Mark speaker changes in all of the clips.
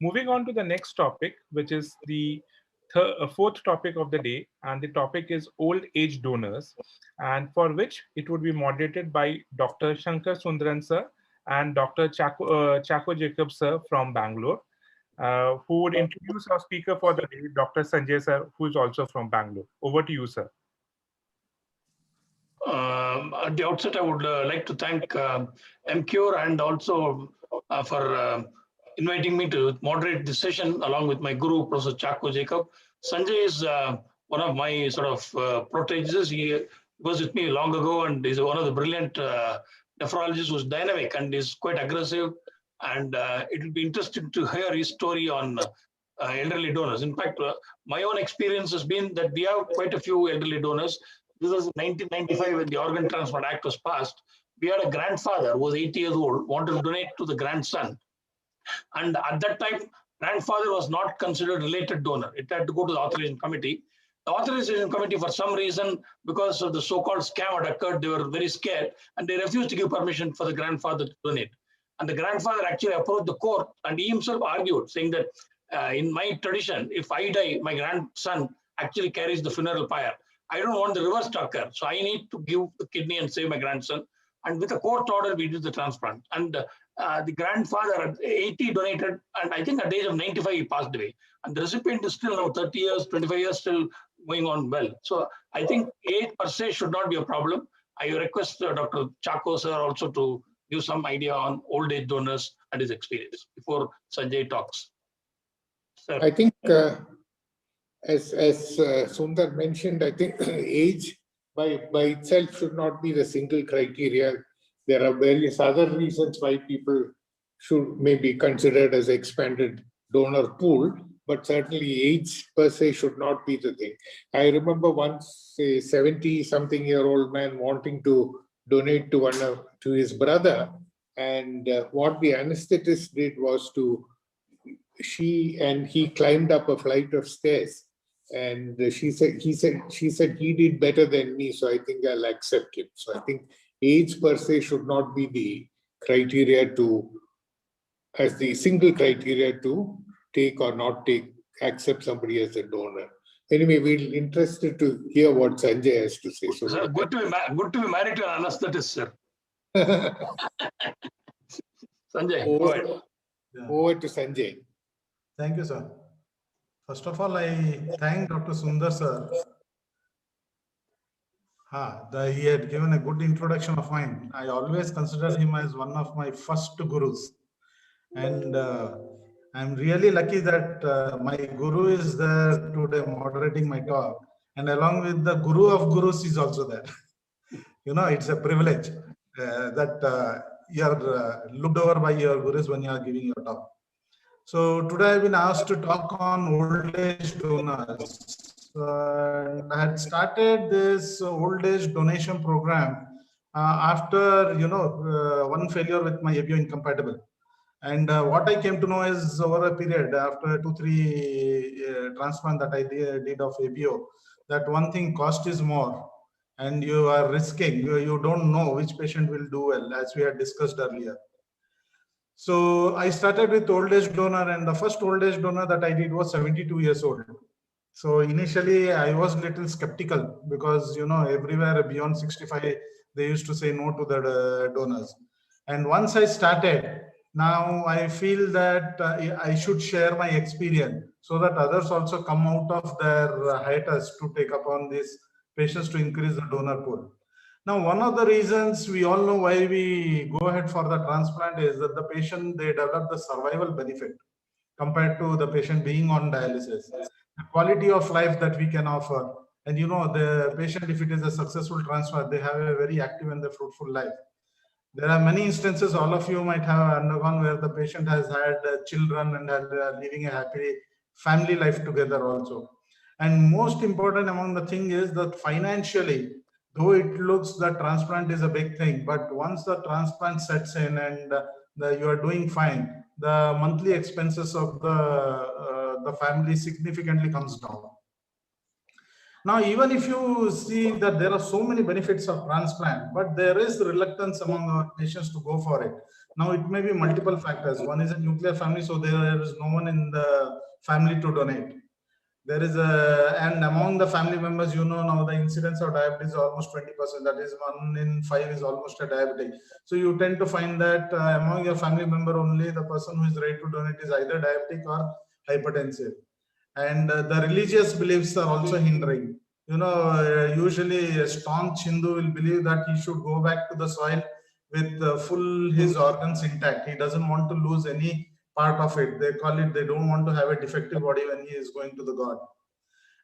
Speaker 1: Moving on to the next topic, which is the fourth topic of the day, and the topic is old age donors, and for which it would be moderated by Dr. Shankar Sundaran sir and Dr. Chaco Jacob sir from Bangalore, who would introduce our speaker for the day, Dr. Sanjay sir, who is also from Bangalore. Over to you, sir.
Speaker 2: At the outset, I would like to thank MCure and also for inviting me to moderate this session along with my guru, Professor Chaco Jacob. Sanjay is one of my sort of proteges. He was with me long ago and is one of the brilliant nephrologists who's dynamic and is quite aggressive. And it will be interesting to hear his story on elderly donors. In fact, my own experience has been that we have quite a few elderly donors. This was 1995 when the Organ Transplant Act was passed. We had a grandfather who was 80 years old, wanted to donate to the grandson. And at that time, grandfather was not considered related donor. It had to go to the authorization committee. The authorization committee, for some reason, because of the so-called scam had occurred, they were very scared and they refused to give permission for the grandfather to donate. And the grandfather actually approached the court and he himself argued, saying that in my tradition, if I die, my grandson actually carries the funeral pyre. I don't want the reverse to occur. So I need to give the kidney and save my grandson. And with a court order, we did the transplant. And the grandfather at 80 donated, and I think at the age of 95, he passed away. And the recipient is still now 30 years, 25 years, still going on well. So I think age per se should not be a problem. I request Dr. Chaco sir also to give some idea on old age donors and his experience before Sanjay talks. Sir.
Speaker 3: I think as Sundar mentioned, I think age by itself should not be the single criteria. There are various other reasons why people should maybe considered as expanded donor pool, but certainly age per se should not be the thing. I remember once a 70-something-year-old man wanting to donate to his brother, and what the anesthetist did was he climbed up a flight of stairs. And she said he did better than me, so I think I'll accept him. So I think age per se should not be the criteria as the single criteria to take or not accept somebody as a donor. Anyway, we're interested to hear what Sanjay has to say. So
Speaker 2: sir, good to be married to an anesthetist, sir. Sanjay,
Speaker 3: over to Sanjay.
Speaker 4: Thank you, sir. First of all, I thank Dr. Sundar sir. He had given a good introduction of mine. I always consider him as one of my first gurus. And I'm really lucky that my guru is there today moderating my talk. And along with the guru of gurus is also there. It's a privilege that you're looked over by your gurus when you are giving your talk. So today I've been asked to talk on old age donors. I had started this old age donation program after one failure with my ABO incompatible. And what I came to know is over a period after 2-3 transplant that I did of ABO, that one thing, cost is more, and you are risking. You don't know which patient will do well, as we had discussed earlier. So I started with old age donor, and the first old age donor that I did was 72 years old. So initially I was a little skeptical because, everywhere beyond 65, they used to say no to the donors. And once I started, now I feel that I should share my experience so that others also come out of their hiatus to take upon these patients to increase the donor pool. Now, one of the reasons we all know why we go ahead for the transplant is that the patient, they develop the survival benefit compared to the patient being on dialysis. The quality of life that we can offer. And the patient, if it is a successful transplant, they have a very active and the fruitful life. There are many instances all of you might have undergone where the patient has had children and are living a happy family life together also. And most important among the thing is that financially, though it looks that transplant is a big thing, but once the transplant sets in and you are doing fine, the monthly expenses of the family significantly comes down. Now, even if you see that there are so many benefits of transplant, but there is reluctance among our patients to go for it. Now it may be multiple factors. One is a nuclear family, so there is no one in the family to donate. There is and among the family members, now the incidence of diabetes is almost 20%. That is 1 in 5 is almost a diabetic. So you tend to find that among your family member, only the person who is ready to donate is either diabetic or hypertensive. And the religious beliefs are also hindering. Usually a staunch Hindu will believe that he should go back to the soil with full his organs intact. He doesn't want to lose any part of it. They call it, they don't want to have a defective body when he is going to the God.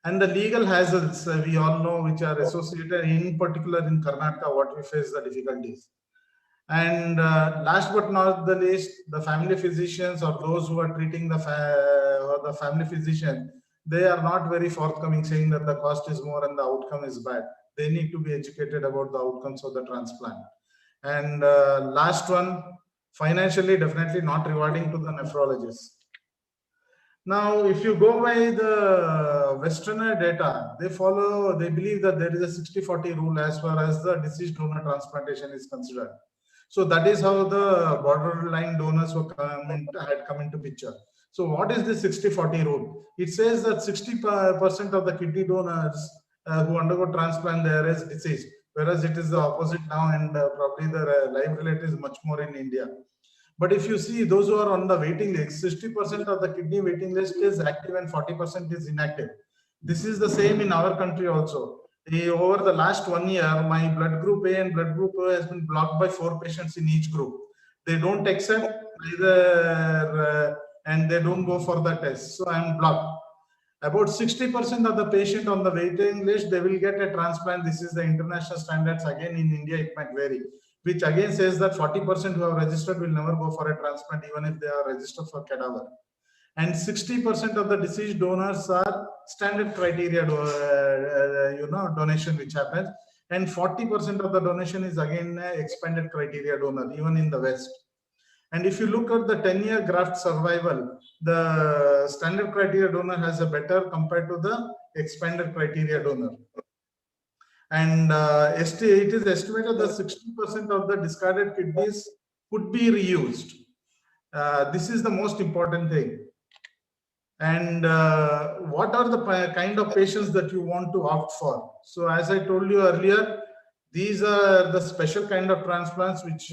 Speaker 4: And the legal hazards, we all know, which are associated, in particular in Karnataka, what we face the difficulties. And last but not the least, the family physicians or those who are treating the family physician, they are not very forthcoming, saying that the cost is more and the outcome is bad. They need to be educated about the outcomes of the transplant. And last one, financially definitely not rewarding to the nephrologists. Now, if you go by the Westerner data, they believe that there is a 60-40 rule as far as the deceased donor transplantation is considered. So that is how the borderline donors had come into picture. So what is the 60-40 rule? It says that 60% of the kidney donors who undergo transplant, there is deceased, whereas it is the opposite now, and probably the live rate is much more in India. But if you see those who are on the waiting list, 60% of the kidney waiting list is active and 40% is inactive. This is the same in our country also. Over the last 1 year, my blood group A and blood group O has been blocked by 4 patients in each group. They don't accept either and they don't go for the test. So I'm blocked. About 60% of the patient on the waiting list, they will get a transplant. This is the international standards. Again, in India, it might vary, which again says that 40% who have registered will never go for a transplant, even if they are registered for cadaver. And 60% of the deceased donors are standard criteria, donation which happens. And 40% of the donation is again expanded criteria donor, even in the West. And if you look at the 10-year graft survival, the standard criteria donor has a better compared to the expanded criteria donor. And it is estimated that 60% of the discarded kidneys could be reused. This is the most important thing. And what are the kind of patients that you want to opt for? So as I told you earlier, these are the special kind of transplants which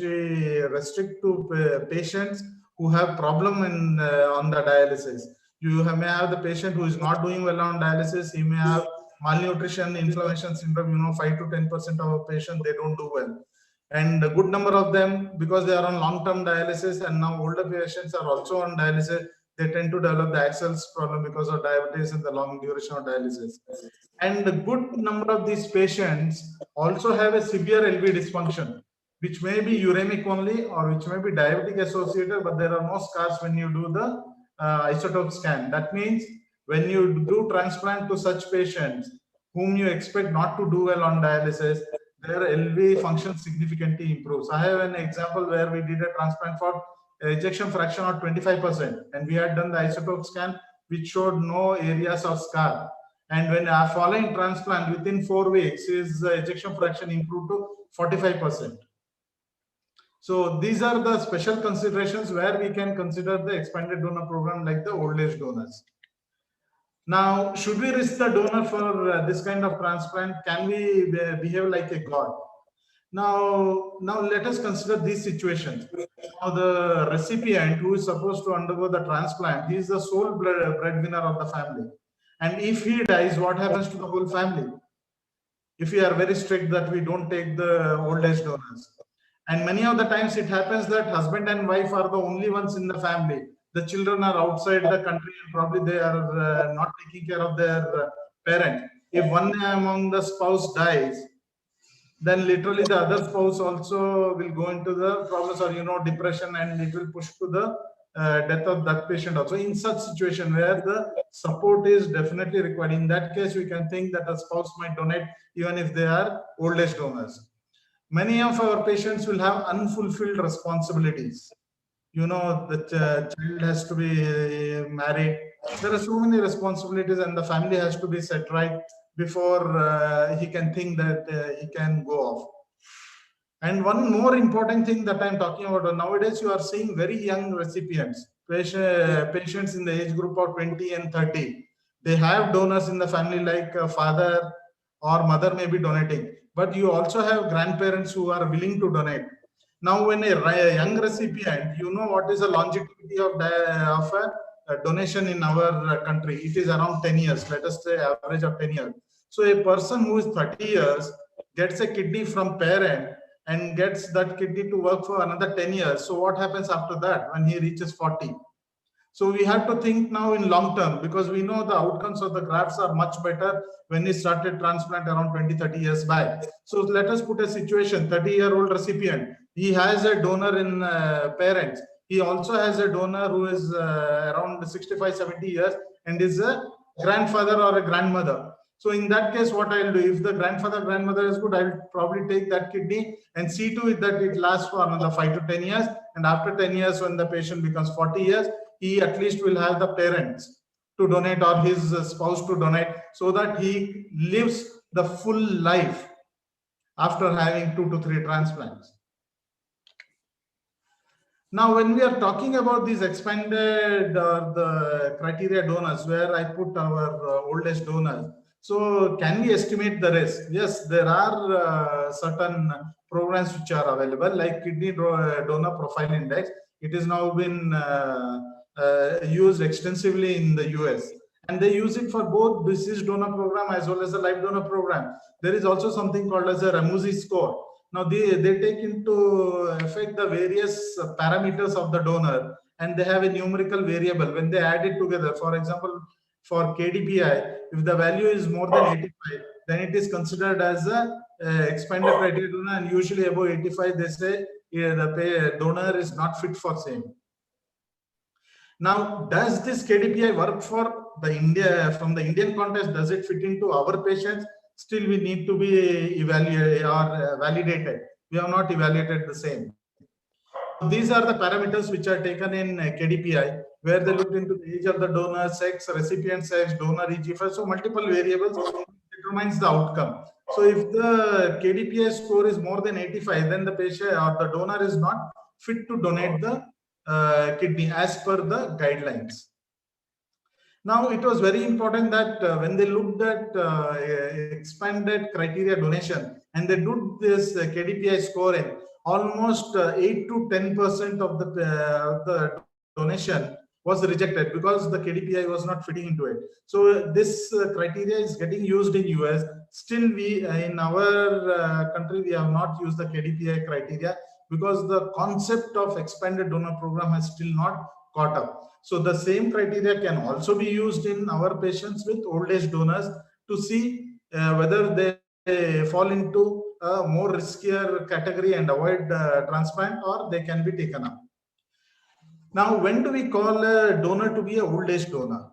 Speaker 4: restrict to patients who have problem on the dialysis. You may have the patient who is not doing well on dialysis. He may have malnutrition, inflammation syndrome. 5 to 10% of our patients, they don't do well. And a good number of them, because they are on long-term dialysis, and now older patients are also on dialysis, they tend to develop the axles problem because of diabetes and the long duration of dialysis. And a good number of these patients also have a severe LV dysfunction, which may be uremic only or which may be diabetic associated, but there are no scars when you do the isotope scan. That means when you do transplant to such patients whom you expect not to do well on dialysis, their LV function significantly improves. I have an example where we did a transplant for ejection fraction of 25%, and we had done the isotope scan which showed no areas of scar. And when following transplant, within 4 weeks, his ejection fraction improved to 45%. So these are the special considerations where we can consider the expanded donor program like the old age donors. Now, should we risk the donor for this kind of transplant? Can we behave like a god? Now let us consider these situations. Now, the recipient who is supposed to undergo the transplant, he is the sole breadwinner of the family. And if he dies, what happens to the whole family? If we are very strict that we don't take the old age donors. And many of the times it happens that husband and wife are the only ones in the family. The children are outside the country and probably they are not taking care of their parent. If one among the spouse dies, then literally the other spouse also will go into the problems or depression, and it will push to the death of that patient also. In such situation where the support is definitely required, in that case we can think that a spouse might donate even if they are old age donors. Many of our patients will have unfulfilled responsibilities. The child has to be married. There are so many responsibilities, and the family has to be set right before he can think that he can go off. And one more important thing that I'm talking about, nowadays you are seeing very young recipients, patients in the age group of 20 and 30. They have donors in the family, like a father or mother may be donating, but you also have grandparents who are willing to donate. Now, when a young recipient, you know what is the longevity of a donation in our country? It is around 10 years, let us say average of 10 years. So a person who is 30 years gets a kidney from parent and gets that kidney to work for another 10 years. So what happens after that when he reaches 40? So we have to think now in long term, because we know the outcomes of the grafts are much better when we started transplant around 20, 30 years back. So let us put a situation, 30-year-old recipient, he has a donor in parents. He also has a donor who is around 65, 70 years and is a grandfather or a grandmother. So in that case, what I'll do, if the grandfather, grandmother is good, I'll probably take that kidney and see to it that it lasts for another 5 to 10 years. And after 10 years, when the patient becomes 40 years, he at least will have the parents to donate or his spouse to donate, so that he lives the full life after having 2 to 3 transplants. Now, when we are talking about these expanded the criteria donors, where I put our old age donors, so can we estimate the risk? Yes, there are certain programs which are available, like Kidney Donor Profile Index. It has now been used extensively in the US, and they use it for both deceased donor program as well as the live donor program. There is also something called as a Ramuzi score. Now they take into effect the various parameters of the donor, and they have a numerical variable. When they add it together, for example, for KDPI, if the value is more than 85, then it is considered as a expanded criteria donor, and usually above 85, they say the donor is not fit for same. Now, does this KDPI work for the from the Indian context? Does it fit into our patients? Still, we need to be evaluated or validated. We have not evaluated the same. These are the parameters which are taken in KDPI, where they looked into the age of the donor, sex, recipient sex, donor EGFR. So multiple variables determines the outcome. So if the KDPI score is more than 85, then the patient or the donor is not fit to donate the kidney as per the guidelines. Now, it was very important that when they looked at expanded criteria donation and they did this KDPI scoring, almost 8 to 10% of the donation was rejected because the KDPI was not fitting into it. So this criteria is getting used in US. Still, we in our country, we have not used the KDPI criteria because the concept of expanded donor program has still not caught up. So the same criteria can also be used in our patients with old age donors to see whether they fall into a more riskier category and avoid transplant, or they can be taken up. Now, when do we call a donor to be an old age donor?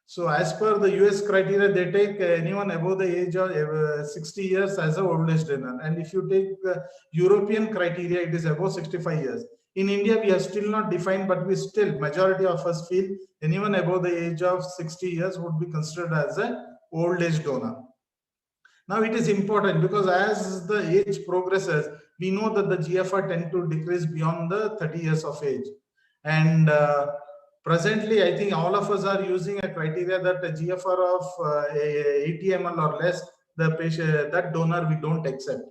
Speaker 4: So as per the US criteria, they take anyone above the age of 60 years as an old age donor. And if you take European criteria, it is above 65 years. In India, we have still not defined, but we still, majority of us feel anyone above the age of 60 years would be considered as an old age donor. Now, it is important because as the age progresses, we know that the GFR tend to decrease beyond the 30 years of age. And presently, I think all of us are using a criteria that a GFR of 80 ml or less, the patient, that donor we don't accept.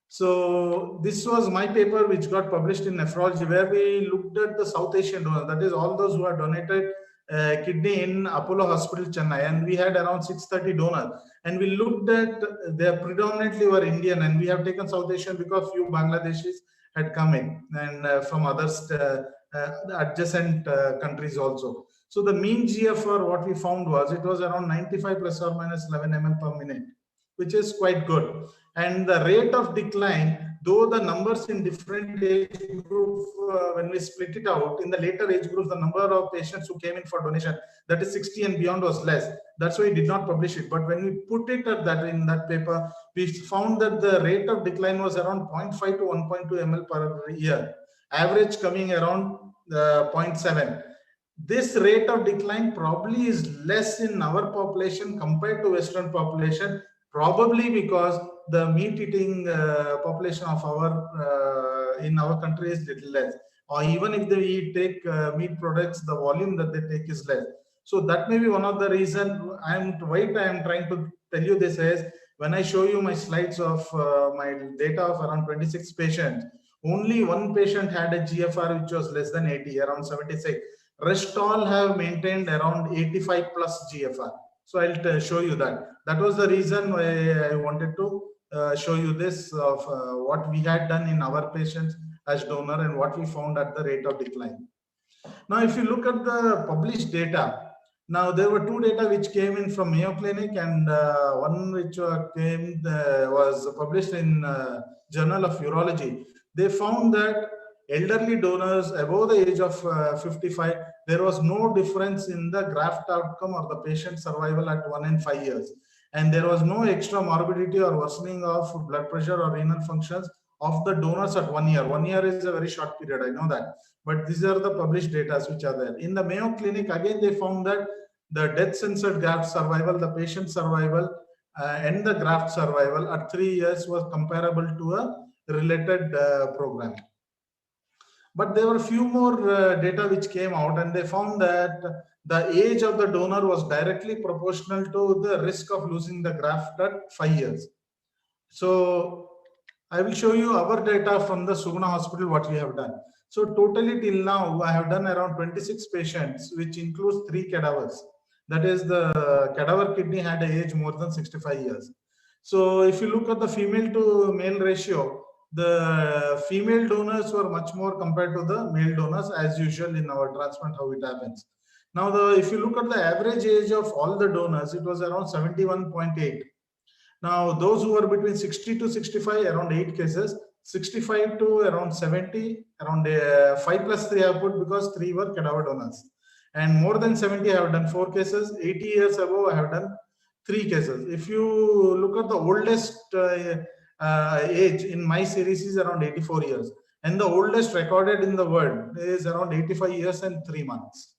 Speaker 4: So this was my paper which got published in Nephrology, where we looked at the South Asian donors, that is all those who are donated kidney in Apollo Hospital, Chennai, and we had around 630 donors. And we looked at, they predominantly were Indian, and we have taken South Asian because few Bangladeshis had come in, and from others adjacent countries also. So the mean GFR, what we found was, it was around 95 plus or minus 11 ml per minute, which is quite good. And the rate of decline, though the numbers in different age groups, when we split it out, in the later age groups, the number of patients who came in for donation, that is 60 and beyond, was less. That's why we did not publish it. But when we put it at that in that paper, we found that the rate of decline was around 0.5 to 1.2 ml per year, average coming around 0.7. This rate of decline probably is less in our population compared to Western population, probably because the meat eating population of our in our country is little less, or even if they take meat products, the volume that they take is less. So that may be one of the reason. I am trying to tell you this is, when I show you my slides of my data of around 26 patients, only one patient had a GFR which was less than 80, around 76. Rest all have maintained around 85 plus GFR. So I'll show you that. That was the reason why I wanted to show you this of what we had done in our patients as donor and what we found at the rate of decline. Now, if you look at the published data, now there were two data which came in from Mayo Clinic, and one which was published in Journal of Urology. They found that elderly donors above the age of 55, there was no difference in the graft outcome or the patient survival at 1 and 5 years. And there was no extra morbidity or worsening of blood pressure or renal functions of the donors at 1 year. 1 year is a very short period, I know that. But these are the published data which are there. In the Mayo Clinic, again, they found that the death-censored graft survival, the patient survival, and the graft survival at 3 years was comparable to a related program. But there were a few more data which came out, and they found that the age of the donor was directly proportional to the risk of losing the graft at 5 years. So I will show you our data from the Suguna Hospital, what we have done. So totally till now, I have done around 26 patients, which includes 3 cadavers. That is, the cadaver kidney had an age more than 65 years. So if you look at the female to male ratio, the female donors were much more compared to the male donors, as usual in our transplant, how it happens. Now, if you look at the average age of all the donors, it was around 71.8. Now, those who were between 60 to 65, around 8 cases, 65 to around 70, around 5 plus 3 I have put because 3 were cadaver donors. And more than 70, I have done 4 cases. 80 years above, I have done 3 cases. If you look at the oldest age in my series is around 84 years. And the oldest recorded in the world is around 85 years and 3 months.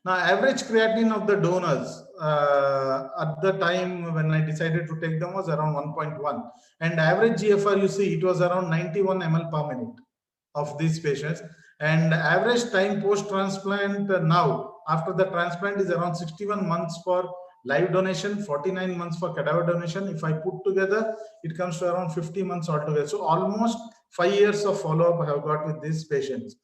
Speaker 4: Now, average creatinine of the donors at the time when I decided to take them was around 1.1. And average GFR, you see, it was around 91 ml per minute of these patients. And average time post-transplant now, after the transplant, is around 61 months for live donation, 49 months for cadaver donation. If I put together, it comes to around 50 months altogether. So almost 5 years of follow-up I have got with these patients.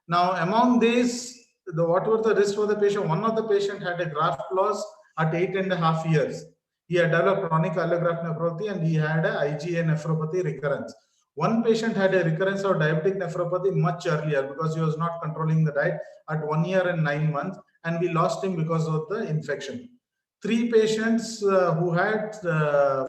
Speaker 4: Now, among these, what were the risks for the patient? One of the patient had a graft loss at 8.5 years. He had developed chronic allograft nephropathy and he had a IgA nephropathy recurrence. One patient had a recurrence of diabetic nephropathy much earlier because he was not controlling the diet at 1 year and 9 months, and we lost him because of the infection. 3 patients who had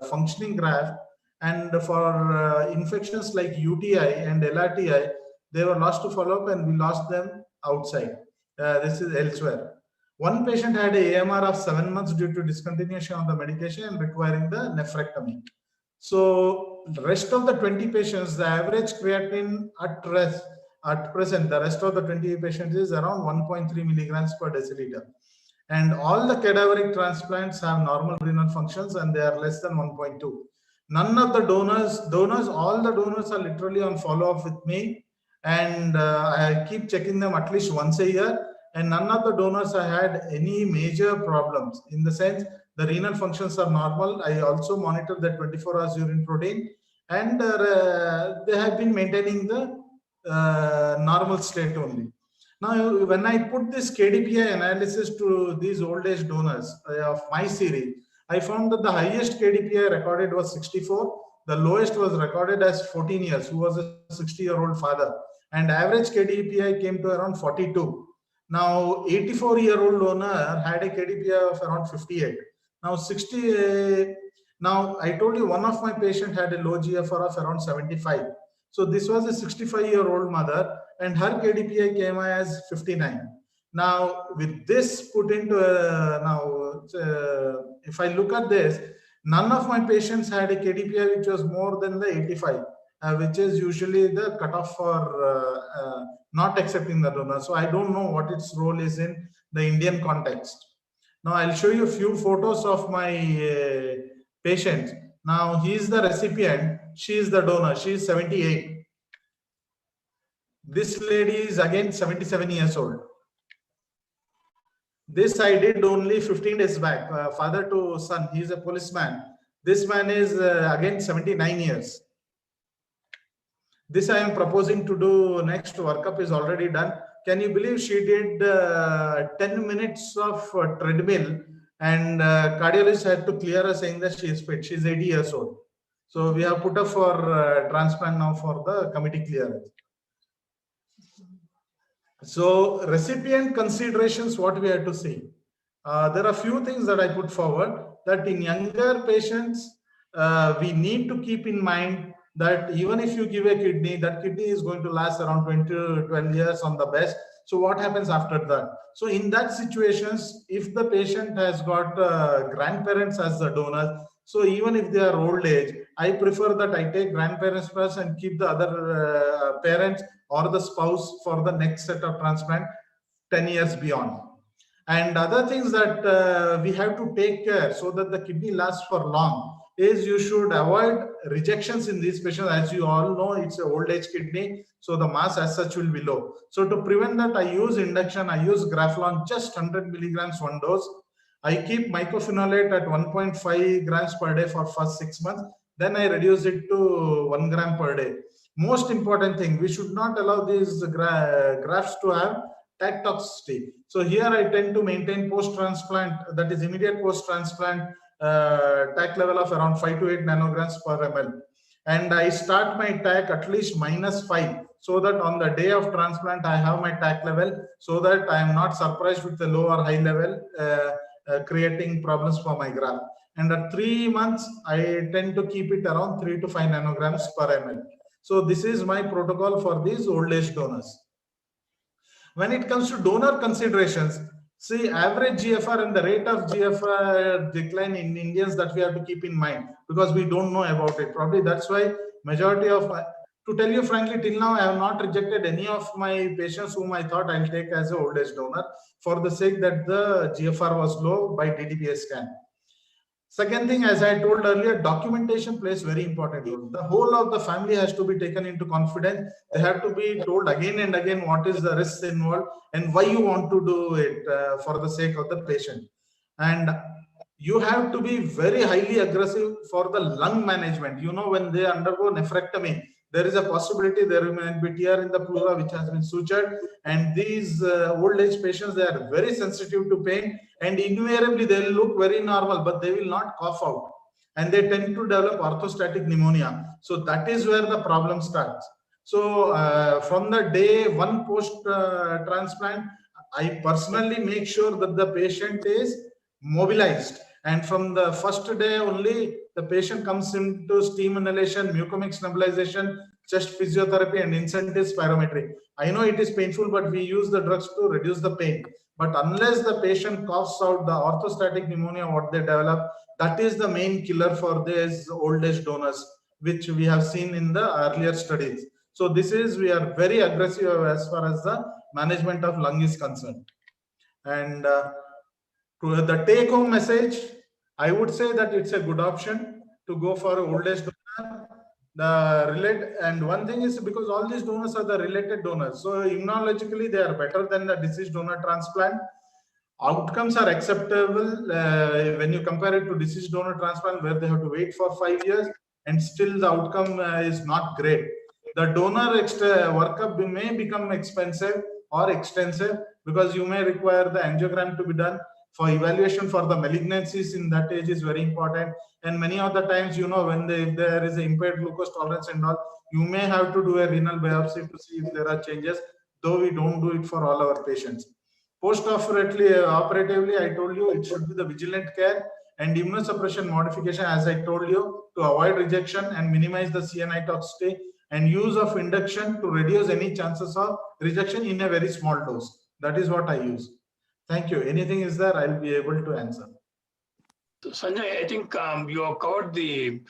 Speaker 4: functioning graft, and for infections like UTI and LRTI, they were lost to follow-up and we lost them outside. This is elsewhere. One patient had a AMR of 7 months due to discontinuation of the medication and requiring the nephrectomy. So the rest of the 20 patients, the average creatinine at present, the rest of the 20 patients is around 1.3 milligrams per deciliter. And all the cadaveric transplants have normal renal functions and they are less than 1.2. None of the donors, all the donors are literally on follow-up with me. And I keep checking them at least once a year. And none of the donors have had any major problems. In the sense, the renal functions are normal. I also monitor the 24 hours urine protein. And they have been maintaining the normal state only. Now, when I put this KDPI analysis to these old age donors of my series, I found that the highest KDPI recorded was 64. The lowest was recorded as 14 years, who was a 60-year-old father. And average KDPI came to around 42. Now, 84-year-old donor had a KDPI of around 58. Now, now I told you one of my patients had a low GFR of around 75. So this was a 65-year-old mother and her KDPI came as 59. Now, with this put into, if I look at this, none of my patients had a KDPI which was more than the 85. Which is usually the cutoff for not accepting the donor. So I don't know what its role is in the Indian context. Now I'll show you a few photos of my patients. Now he is the recipient, she is the donor, she is 78. This lady is again 77 years old. This I did only 15 days back, father to son, he is a policeman. This man is again 79 years. This I am proposing to do next. Workup is already done. Can you believe she did 10 minutes of treadmill, and cardiologist had to clear her saying that she is fit. She is 80 years old. So we have put her for transplant now for the committee clearance. So recipient considerations, what we have to see. There are few things that I put forward, that in younger patients, we need to keep in mind that even if you give a kidney, that kidney is going to last around 20 to 12 years on the best. So what happens after that? So in that situations, if the patient has got grandparents as the donors, so even if they are old age, I prefer that I take grandparents first and keep the other parents or the spouse for the next set of transplant 10 years beyond. And other things that we have to take care so that the kidney lasts for long is you should avoid rejections in these patients. As you all know, it's an old age kidney, so the mass as such will be low. So to prevent that, I use induction, I use Graflon, just 100 milligrams one dose. I keep mycophenolate at 1.5 grams per day for first 6 months. Then I reduce it to 1 gram per day. Most important thing, we should not allow these grafts to have TAC toxicity. So here I tend to maintain post-transplant, that is immediate post-transplant TAC level of around 5 to 8 nanograms per ml. And I start my TAC at least -5, so that on the day of transplant, I have my TAC level, so that I am not surprised with the low or high level, creating problems for my graft. And at 3 months, I tend to keep it around 3 to 5 nanograms per ml. So this is my protocol for these old age donors. When it comes to donor considerations, see, average GFR and the rate of GFR decline in Indians, that we have to keep in mind, because we don't know about it. Probably that's why majority of, to tell you frankly, till now I have not rejected any of my patients whom I thought I'll take as an old age donor, for the sake that the GFR was low by DDPA scan. Second thing, as I told earlier, documentation plays very important role. The whole of the family has to be taken into confidence. They have to be told again and again what is the risks involved and why you want to do it for the sake of the patient. And you have to be very highly aggressive for the lung management. You know, when they undergo nephrectomy, there is a possibility there may be tear in the pleura which has been sutured, and these old age patients, they are very sensitive to pain, and invariably they will look very normal, but they will not cough out, and they tend to develop orthostatic pneumonia. So that is where the problem starts. So from the day one post transplant, I personally make sure that the patient is mobilized, and from the first day only, the patient comes into steam inhalation, mucomics nebulization, chest physiotherapy, and incentive spirometry. I know it is painful, but we use the drugs to reduce the pain. But unless the patient coughs out the orthostatic pneumonia, what they develop, that is the main killer for these old age donors, which we have seen in the earlier studies. So this is, we are very aggressive as far as the management of lung is concerned. And to the take home message, I would say that it's a good option to go for an old age donor. And one thing is, because all these donors are the related donors, so immunologically they are better than the deceased donor transplant. Outcomes are acceptable when you compare it to deceased donor transplant, where they have to wait for 5 years and still the outcome is not great. The donor workup may become expensive or extensive, because you may require the angiogram to be done. For evaluation for the malignancies in that age is very important. And many of the times, you know, when there is impaired glucose tolerance and all, you may have to do a renal biopsy to see if there are changes, though we don't do it for all our patients. Post-operatively, I told you, it should be the vigilant care and immunosuppression modification, as I told you, to avoid rejection and minimize the CNI toxicity, and use of induction to reduce any chances of rejection in a very small dose. That is what I use. Thank you. Anything is there, I'll be able to answer.
Speaker 2: Sanjay, I think you have covered the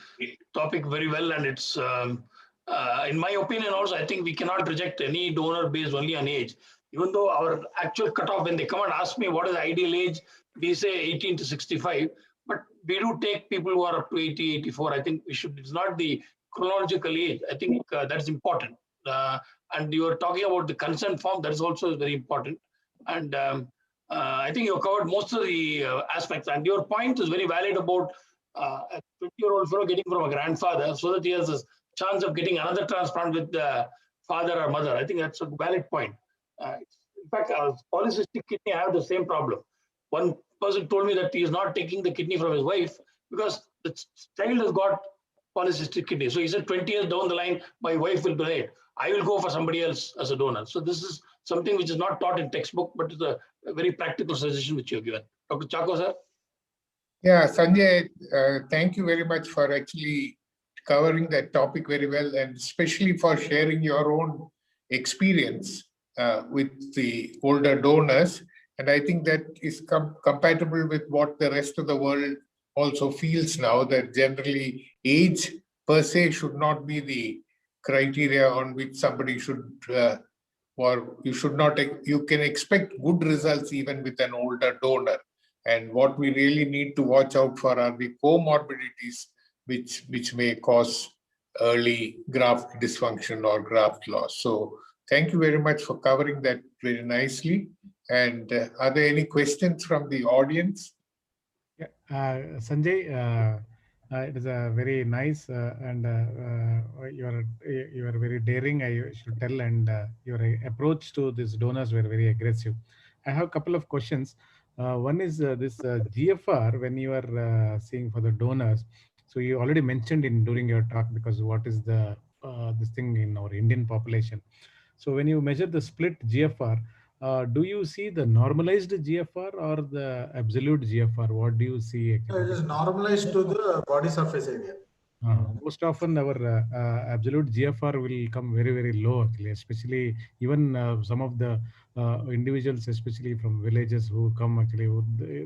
Speaker 2: topic very well, and it's, in my opinion also, I think we cannot reject any donor based only on age. Even though our actual cutoff, when they come and ask me what is the ideal age, we say 18 to 65. But we do take people who are up to 80, 84. I think we should, it's not the chronological age. I think that's important. And you are talking about the consent form, that is also very important. And I think you covered most of the aspects. And your point is very valid about a 20-year-old fellow getting from a grandfather so that he has a chance of getting another transplant with the father or mother. I think that's a valid point. In fact, polycystic kidney, I have the same problem. One person told me that he is not taking the kidney from his wife because the child has got polycystic kidney. So he said 20 years down the line, my wife will donate. I will go for somebody else as a donor. So this is something which is not taught in textbook, but it's a very practical suggestion which you have given. Dr. Chacko, sir?
Speaker 3: Yeah, Sanjay, thank you very much for actually covering that topic very well, and especially for sharing your own experience with the older donors. And I think that is compatible with what the rest of the world also feels now, that generally age per se should not be the criteria on which somebody should, or you should not, you can expect good results even with an older donor. And what we really need to watch out for are the comorbidities which may cause early graft dysfunction or graft loss. So thank you very much for covering that very nicely. And are there any questions from the audience?
Speaker 5: Yeah, Sanjay, it is a very nice and you are very daring, I should tell, and your approach to these donors were very aggressive. I have a couple of questions. One is this GFR, when you are seeing for the donors. So you already mentioned in during your talk, because what is the this thing in our Indian population. So when you measure the split GFR, do you see the normalized GFR or the absolute GFR? What do you see?
Speaker 4: It is normalized to the body surface area.
Speaker 5: Most often our absolute GFR will come very, very low, actually, especially even some of the individuals, especially from villages who come, actually,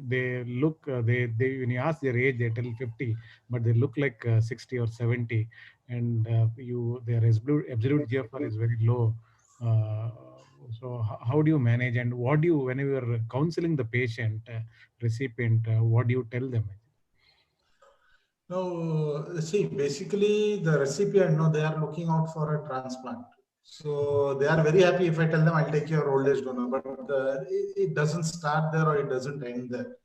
Speaker 5: they look, they when you ask their age, they tell 50, but they look like 60 or 70, and their absolute GFR is very low. So how do you manage, and what do you, when you are counseling the patient, recipient, what do you tell them?
Speaker 4: No, see, basically the recipient, no, they are looking out for a transplant. So they are very happy if I tell them I'll take your old age donor, but it doesn't start there or it doesn't end there.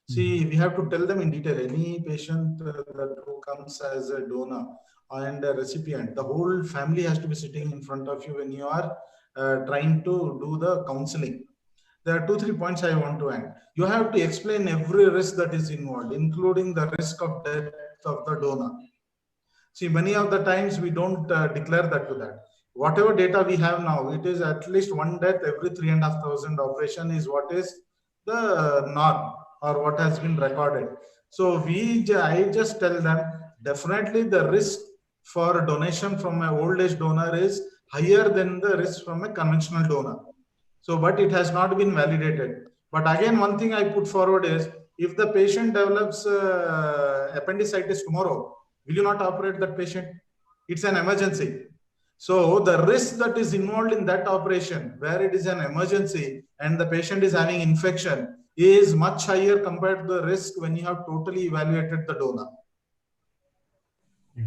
Speaker 4: See, we have to tell them in detail, any patient who comes as a donor and a recipient, the whole family has to be sitting in front of you when you are trying to do the counseling. There are 2-3 points I want to add. You have to explain every risk that is involved, including the risk of death of the donor. See, many of the times we don't declare that to that. Whatever data we have now, it is at least one death every 3,500 operation is what is the norm or what has been recorded. So I just tell them, definitely the risk for donation from an old age donor is higher than the risk from a conventional donor. So, but it has not been validated. But again, one thing I put forward is, if the patient develops appendicitis tomorrow, will you not operate that patient? It's an emergency. So the risk that is involved in that operation, where it is an emergency and the patient is having infection, is much higher compared to the risk when you have totally evaluated the donor.
Speaker 5: Yeah.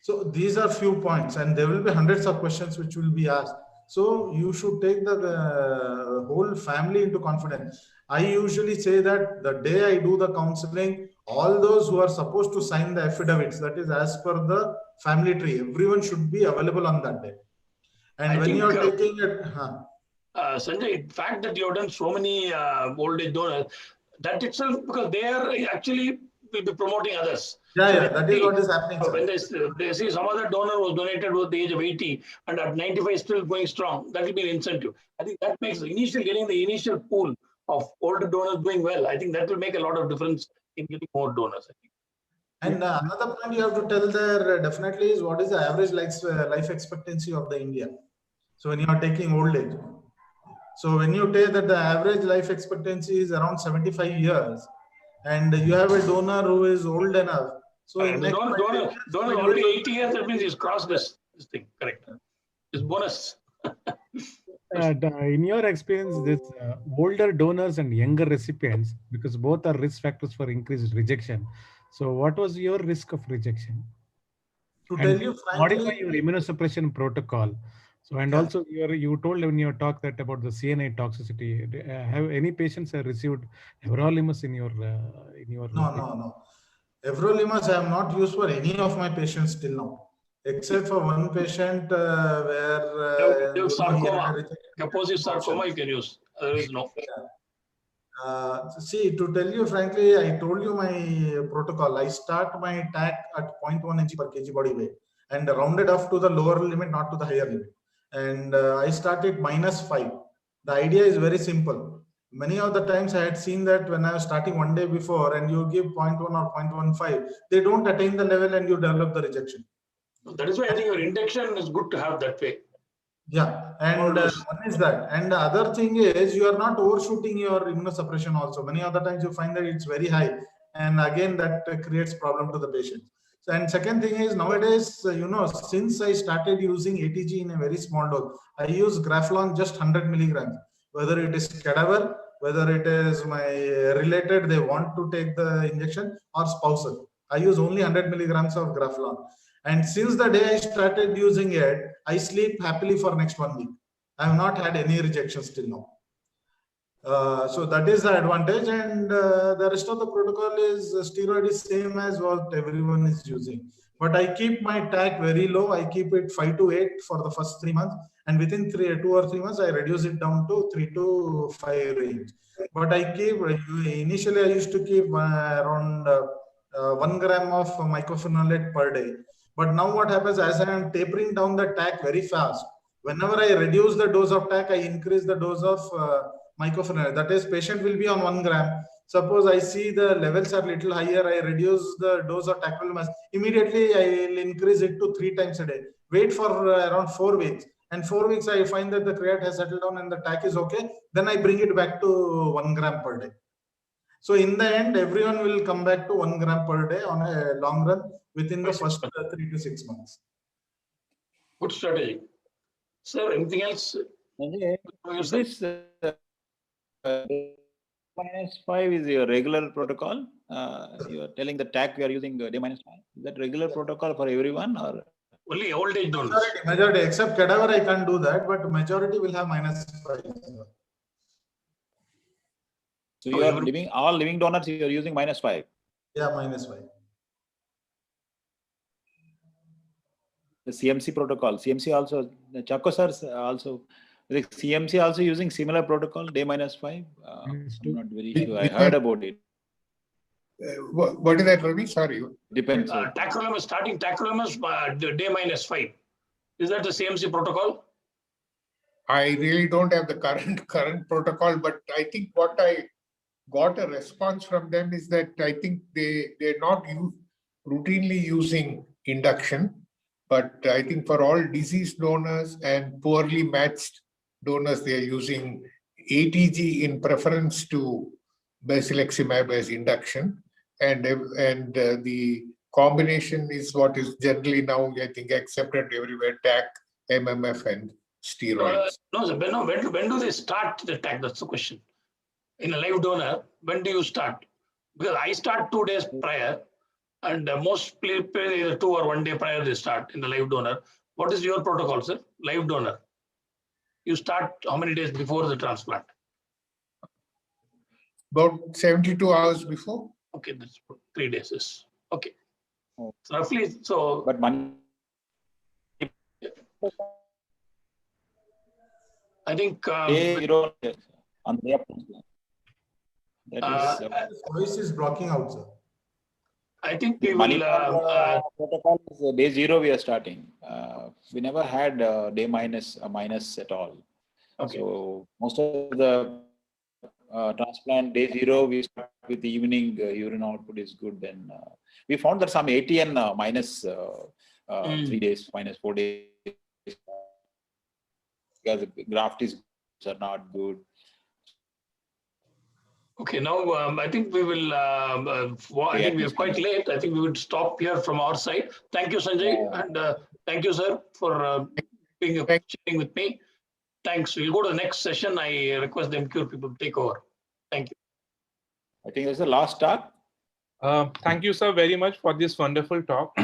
Speaker 4: So these are few points, and there will be hundreds of questions which will be asked. So you should take the whole family into confidence. I usually say that the day I do the counseling, all those who are supposed to sign the affidavits, that is as per the family tree, everyone should be available on that day. And when you are taking it,
Speaker 2: Sanjay, the fact that you have done so many old age donors, that itself, because they are actually will be promoting others.
Speaker 4: Yeah, that is what is happening.
Speaker 2: When they see some other donor was donated at the age of 80 and at 95 still going strong, that will be an incentive. I think that makes getting the initial pool of older donors doing well. I think that will make a lot of difference in getting more donors, I think.
Speaker 4: And another point you have to tell there definitely is, what is the average life expectancy of the India? So when you are taking old age. So when you take that the average life expectancy is around 75 years, and you have a donor who is old enough. So in next
Speaker 2: donor already 80 years, that means he's crossed this thing, correct? It's bonus.
Speaker 5: In your experience, this older donors and younger recipients, because both are risk factors for increased rejection. So, what was your risk of rejection?
Speaker 4: To
Speaker 5: And
Speaker 4: tell
Speaker 5: did
Speaker 4: you
Speaker 5: you modify
Speaker 4: frankly,
Speaker 5: your immunosuppression protocol? So, and
Speaker 4: yeah.
Speaker 5: also you told in your talk that about the CNA toxicity. Have any patients received everolimus in your
Speaker 4: No, no, no. Everolimus I have not used for any of my patients till now, except for one patient where
Speaker 2: There was
Speaker 4: he had a
Speaker 2: sarcoma.
Speaker 4: rejection
Speaker 2: Kaposi's sarcoma you
Speaker 4: options.
Speaker 2: can use. Otherwise, no.
Speaker 4: See, to tell you frankly, I told you my protocol. I start my TAC at 0.1 mg per kg body weight and rounded off to the lower limit, not to the higher limit. And I started -5. The idea is very simple. Many of the times I had seen that when I was starting one day before and you give 0.1 or 0.15, they don't attain the level and you develop the rejection.
Speaker 2: That is why I think your induction is good to have that way.
Speaker 4: Yeah, and one is that, and the other thing is you are not overshooting your immunosuppression also. Many other times you find that it's very high, and again that creates problem to the patient. So, and second thing is nowadays, since I started using ATG in a very small dose, I use Graflon just 100 milligrams. Whether it is cadaver, whether it is my related, they want to take the injection or spousal. I use only 100 milligrams of Graflon. And since the day I started using it, I sleep happily for next 1 week. I have not had any rejections till now. So that is the advantage, and the rest of the protocol is steroid is same as what everyone is using. But I keep my TAC very low. I keep it 5 to 8 for the first 3 months, and within 2 or 3 months, I reduce it down to 3 to 5 range. But I keep initially I used to keep around 1 gram of mycophenolate per day. But now what happens as I am tapering down the TAC very fast, whenever I reduce the dose of TAC, I increase the dose of mycophenolate. That is, patient will be on 1 gram. Suppose I see the levels are little higher, I reduce the dose of tacrolimus. Immediately, I will increase it to 3 times a day. Wait for around 4 weeks. And 4 weeks, I find that the creat has settled down and the TAC is okay. Then I bring it back to 1 gram per day. So in the end, everyone will come back to 1 gram per day on a long run within the first 3 to 6 months.
Speaker 2: Good strategy. Sir, anything else?
Speaker 6: This -5 is your regular protocol. You are telling the TAC we are using day -5. Is that regular protocol for everyone or?
Speaker 2: Only old age donors.
Speaker 4: Majority, except cadaver, I can't do that, but majority will have -5.
Speaker 6: So you are living, all living donors you are using -5.
Speaker 4: Yeah, -5.
Speaker 6: The CMC protocol. CMC also, the Chacko sir also, the CMC also using similar protocol, day -5. I'm not very sure. I heard about it.
Speaker 3: What is that, Ravi? Sorry.
Speaker 6: Depends.
Speaker 2: Tacrolimus, starting tacrolimus day -5. Is that the CMC protocol?
Speaker 3: I really don't have the current protocol, but I think what I got a response from them is that I think they're not routinely using induction, but I think for all diseased donors and poorly matched donors, they are using ATG in preference to basileximab as induction, and the combination is what is generally now I think accepted everywhere: TAC, MMF, and steroids.
Speaker 2: When do they start the TAC? That's the question. In a live donor, when do you start? Because I start 2 days prior, and most people either 2 or 1 day prior they start in the live donor. What is your protocol, sir? Live donor. You start how many days before the transplant?
Speaker 3: About 72 hours before.
Speaker 2: Okay, that's 3 days. Yes. Okay. So roughly, so.
Speaker 6: But
Speaker 2: I think.
Speaker 6: you don't on the day of transplant.
Speaker 4: That voice is blocking out, sir.
Speaker 2: I think we will.
Speaker 6: Protocol is day 0 we are starting. We never had day minus at all.
Speaker 2: Okay.
Speaker 6: So most of the transplant day 0 we start with the evening urine output is good. Then we found that some ATN minus 3 days, minus 4 days because the graft is are not good.
Speaker 2: Okay, now I think we will. I think we are quite late. I think we would stop here from our side. Thank you, Sanjay, and thank you, sir, for sharing with me. Thanks. We'll go to the next session. I request the MCure people to take over. Thank you.
Speaker 6: I think that's the last talk.
Speaker 1: Thank you, sir, very much for this wonderful talk.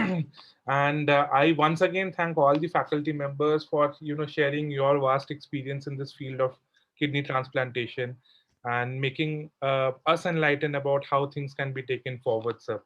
Speaker 1: And I once again thank all the faculty members for sharing your vast experience in this field of kidney transplantation and making us enlightened about how things can be taken forward, sir.